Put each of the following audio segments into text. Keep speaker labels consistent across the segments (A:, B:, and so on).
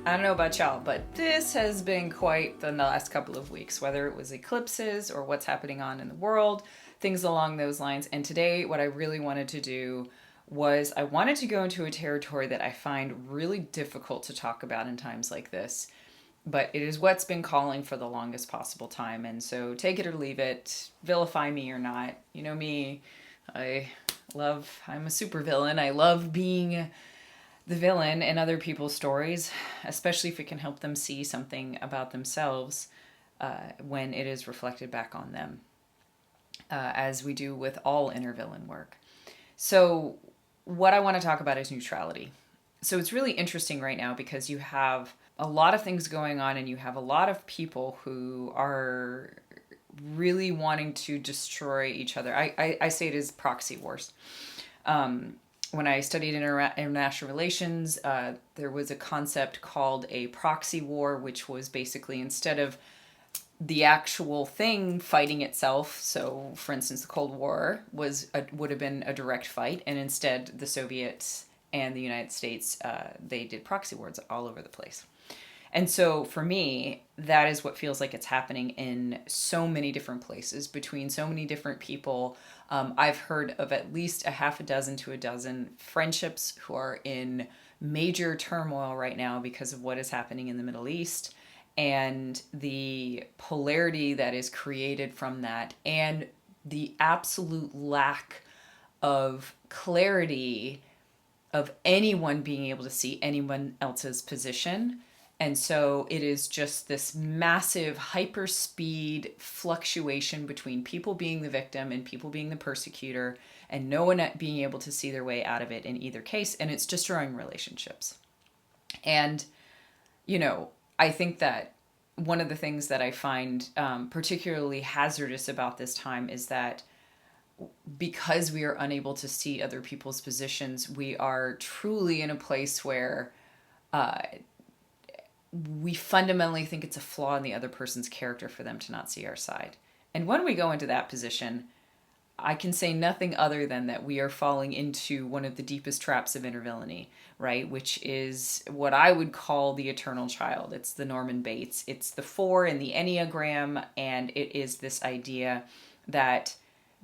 A: I don't know about y'all, but this has been quite the last couple of weeks, whether it was eclipses or what's happening on in the world, things along those lines. And today, what I really wanted to do was I wanted to go into a territory that I find really difficult to talk about in times like this, but it is what's been calling for the longest possible time. And so take it or leave it, vilify me or not. You know me, I'm a supervillain. I love being the villain in other people's stories, especially if it can help them see something about themselves when it is reflected back on them, as we do with all inner villain work. So, what I want to talk about is neutrality. So, it's really interesting right now because you have a lot of things going on and you have a lot of people who are really wanting to destroy each other. I say it as proxy wars. When I studied international relations, there was a concept called a proxy war, which was basically instead of the actual thing fighting itself. So, for instance, the Cold War would have been a direct fight, and instead the Soviets and the United States they did proxy wars all over the place. And so for me, that is what feels like it's happening in so many different places between so many different people. I've heard of at least a half a dozen to a dozen friendships who are in major turmoil right now because of what is happening in the Middle East and the polarity that is created from that and the absolute lack of clarity of anyone being able to see anyone else's position. And so it is just this massive hyperspeed fluctuation between people being the victim and people being the persecutor, and no one being able to see their way out of it in either case. And it's destroying relationships. And, I think that one of the things that I find particularly hazardous about this time is that because we are unable to see other people's positions, we are truly in a place where we fundamentally think it's a flaw in the other person's character for them to not see our side. And when we go into that position, I can say nothing other than that we are falling into one of the deepest traps of inner villainy, right? Which is what I would call the eternal child. It's the Norman Bates. It's the 4 in the Enneagram, and it is this idea that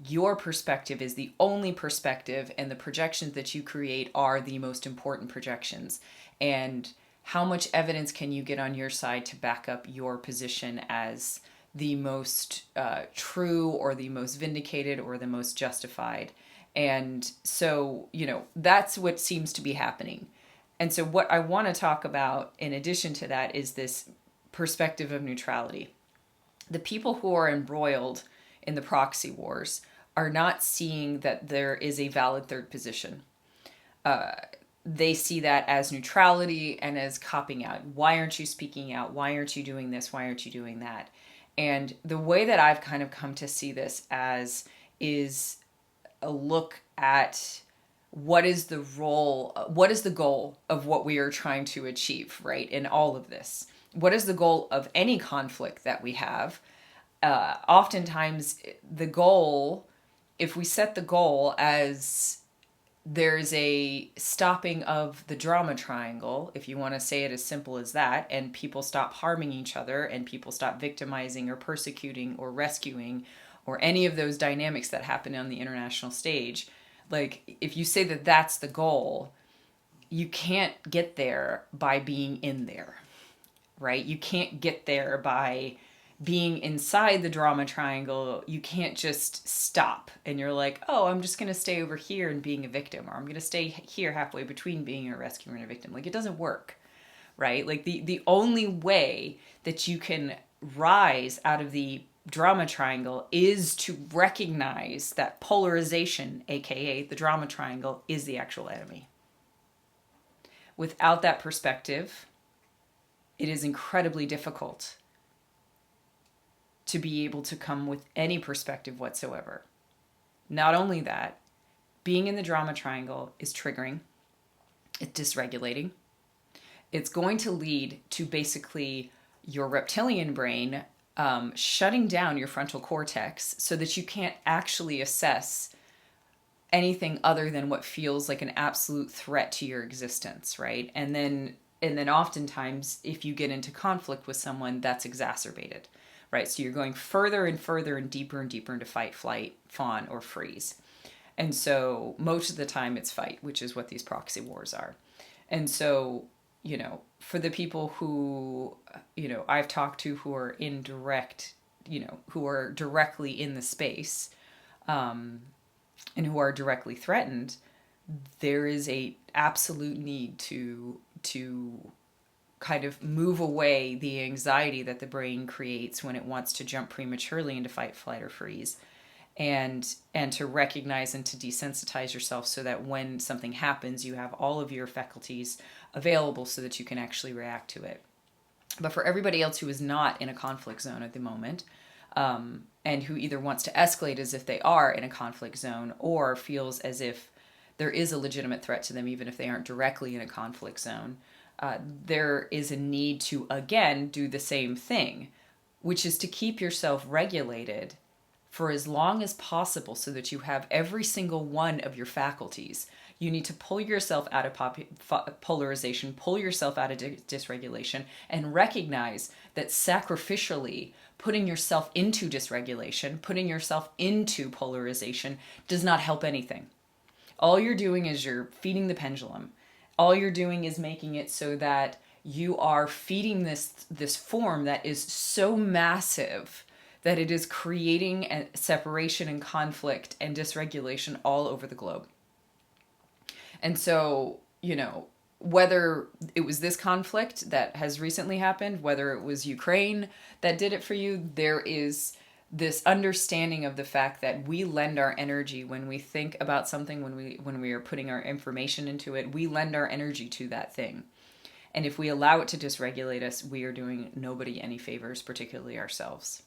A: your perspective is the only perspective, and the projections that you create are the most important projections. And how much evidence can you get on your side to back up your position as the most true or the most vindicated or the most justified? And so, that's what seems to be happening. And so what I want to talk about in addition to that is this perspective of neutrality. The people who are embroiled in the proxy wars are not seeing that there is a valid third position. They see that as neutrality and as copping out. Why aren't you speaking out? Why aren't you doing this? Why aren't you doing that? And the way that I've kind of come to see this as is a look at what is the goal of what we are trying to achieve, right? In all of this. What is the goal of any conflict that we have? Oftentimes the goal, if we set the goal as there's a stopping of the drama triangle, if you want to say it as simple as that, and people stop harming each other and people stop victimizing or persecuting or rescuing or any of those dynamics that happen on the international stage. Like, if you say that that's the goal, you can't get there by being in there, right? You can't get there by being inside the drama triangle. You can't just stop and you're like, oh, I'm just going to stay over here and being a victim, or I'm going to stay here halfway between being a rescuer and a victim. Like, it doesn't work, right? Like the only way that you can rise out of the drama triangle is to recognize that polarization, aka the drama triangle, is the actual enemy. Without that perspective, it is incredibly difficult to be able to come with any perspective whatsoever. Not only that, being in the drama triangle is triggering, it's dysregulating. It's going to lead to basically your reptilian brain shutting down your frontal cortex so that you can't actually assess anything other than what feels like an absolute threat to your existence, right? And then and then oftentimes if you get into conflict with someone, that's exacerbated, right? So you're going further and further and deeper into fight, flight, fawn, or freeze. And so most of the time it's fight, which is what these proxy wars are. And so, for the people who, I've talked to who are in direct, who are directly in the space, and who are directly threatened, there is a absolute need to kind of move away the anxiety that the brain creates when it wants to jump prematurely into fight, flight, or freeze, and to recognize and to desensitize yourself so that when something happens, you have all of your faculties available so that you can actually react to it. But for everybody else who is not in a conflict zone at the moment, and who either wants to escalate as if they are in a conflict zone or feels as if there is a legitimate threat to them, even if they aren't directly in a conflict zone, there is a need to, again, do the same thing, which is to keep yourself regulated for as long as possible so that you have every single one of your faculties. You need to pull yourself out of polarization, pull yourself out of dysregulation, and recognize that sacrificially putting yourself into dysregulation, putting yourself into polarization does not help anything. All you're doing is you're feeding the pendulum. All you're doing is making it so that you are feeding this form that is so massive that it is creating a separation and conflict and dysregulation all over the globe. And so, whether it was this conflict that has recently happened, whether it was Ukraine that did it for you, there is this understanding of the fact that we lend our energy when we think about something, when we are putting our information into it, we lend our energy to that thing. And if we allow it to dysregulate us, we are doing nobody any favors, particularly ourselves.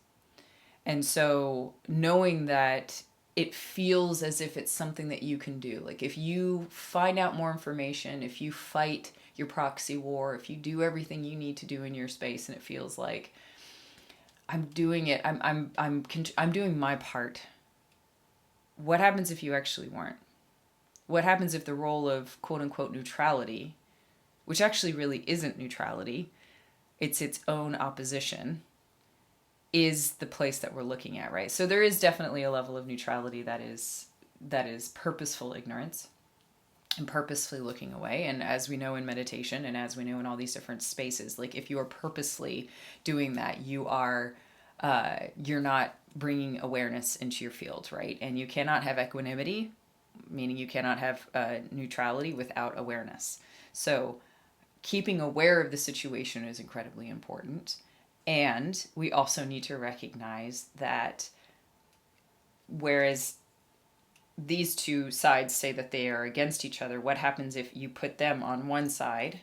A: And so knowing that it feels as if it's something that you can do. Like if you find out more information, if you fight your proxy war, if you do everything you need to do in your space and it feels like I'm doing it, I'm doing my part. What happens if you actually weren't? What happens if the role of quote unquote neutrality, which actually really isn't neutrality, it's its own opposition, is the place that we're looking at, right? So there is definitely a level of neutrality that is purposeful ignorance and purposefully looking away. And as we know in meditation and as we know in all these different spaces, like if you are purposely doing that, you are you're not bringing awareness into your field, right? And you cannot have equanimity, meaning you cannot have neutrality without awareness. So keeping aware of the situation is incredibly important. And we also need to recognize that whereas these two sides say that they are against each other, what happens if you put them on one side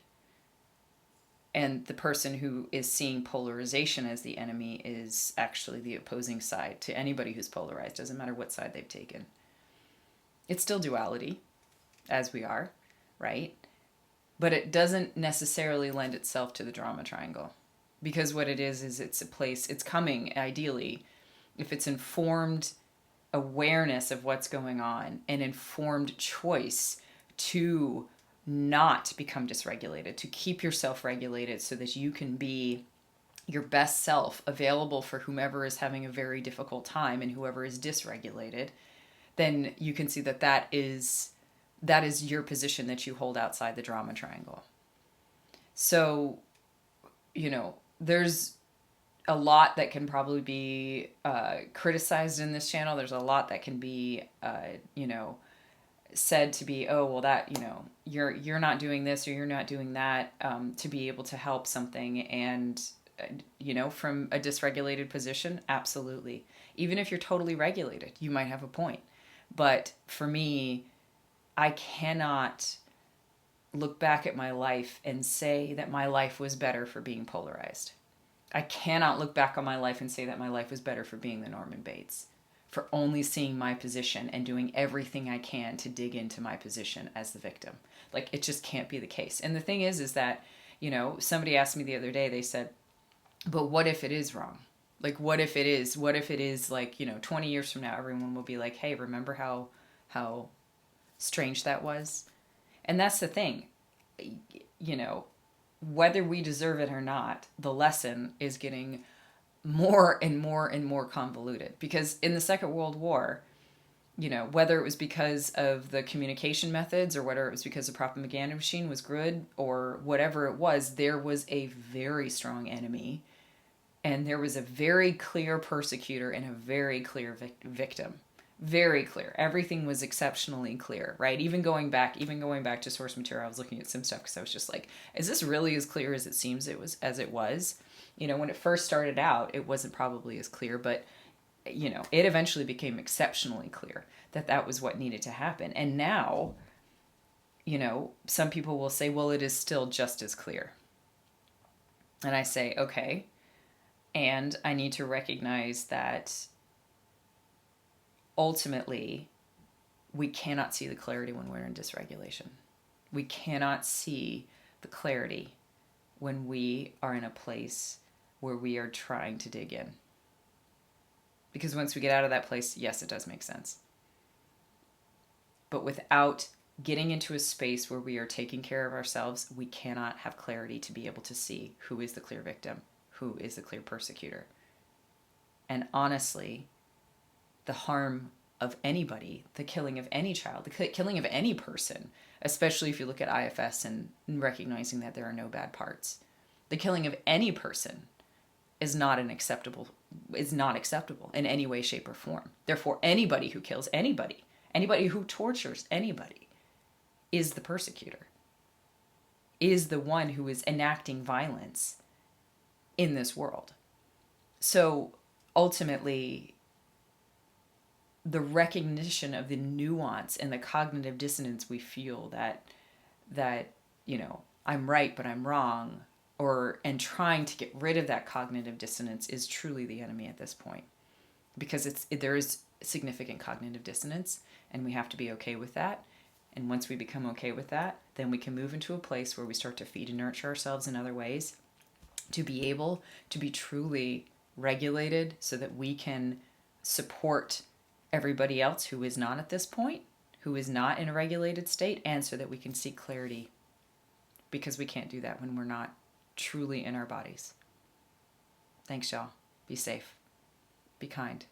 A: and the person who is seeing polarization as the enemy is actually the opposing side to anybody who's polarized? Doesn't matter what side they've taken. It's still duality, as we are, right? But it doesn't necessarily lend itself to the drama triangle. Because what it is it's a place, it's coming, ideally, if it's informed awareness of what's going on, an informed choice to not become dysregulated, to keep yourself regulated so that you can be your best self, available for whomever is having a very difficult time and whoever is dysregulated, then you can see that that is your position that you hold outside the drama triangle. So, there's a lot that can probably be criticized in this channel. There's a lot that can be, said to be, oh, well, that, you're not doing this or you're not doing that to be able to help something. And, from a dysregulated position, absolutely. Even if you're totally regulated, you might have a point. But for me, I cannot look back at my life and say that my life was better for being polarized. I cannot look back on my life and say that my life was better for being the Norman Bates, for only seeing my position and doing everything I can to dig into my position as the victim. Like, it just can't be the case. And the thing is that, somebody asked me the other day, they said, but what if it is wrong? Like, what if it is like, 20 years from now, everyone will be like, hey, remember how strange that was? And that's the thing, whether we deserve it or not, the lesson is getting more and more and more convoluted. Because in the Second World War, whether it was because of the communication methods or whether it was because the propaganda machine was good or whatever it was, there was a very strong enemy and there was a very clear persecutor and a very clear victim. Very clear. Everything was exceptionally clear, right? Even going back to source material, I was looking at some stuff because I was just like, is this really as clear as it seems it was? When it first started out, it wasn't probably as clear, but it eventually became exceptionally clear that that was what needed to happen. And now, some people will say, well, it is still just as clear. And I say, okay. And I need to recognize that ultimately we cannot see the clarity when we're in dysregulation. We cannot see the clarity when we are in a place where we are trying to dig in. Because once we get out of that place, yes, it does make sense. But without getting into a space where we are taking care of ourselves, we cannot have clarity to be able to see who is the clear victim, who is the clear persecutor. And honestly, the harm of anybody, the killing of any child, the killing of any person, especially if you look at IFS and recognizing that there are no bad parts, the killing of any person is not acceptable in any way, shape, or form. Therefore, anybody who kills anybody who tortures anybody, is the persecutor, is the one who is enacting violence in this world. So ultimately, the recognition of the nuance and the cognitive dissonance we feel that I'm right but I'm wrong, and trying to get rid of that cognitive dissonance is truly the enemy at this point, because there is significant cognitive dissonance, and we have to be okay with that. And once we become okay with that, then we can move into a place where we start to feed and nurture ourselves in other ways to be able to be truly regulated so that we can support everybody else who is not at this point, who is not in a regulated state, and so that we can seek clarity, because we can't do that when we're not truly in our bodies. Thanks, y'all. Be safe. Be kind.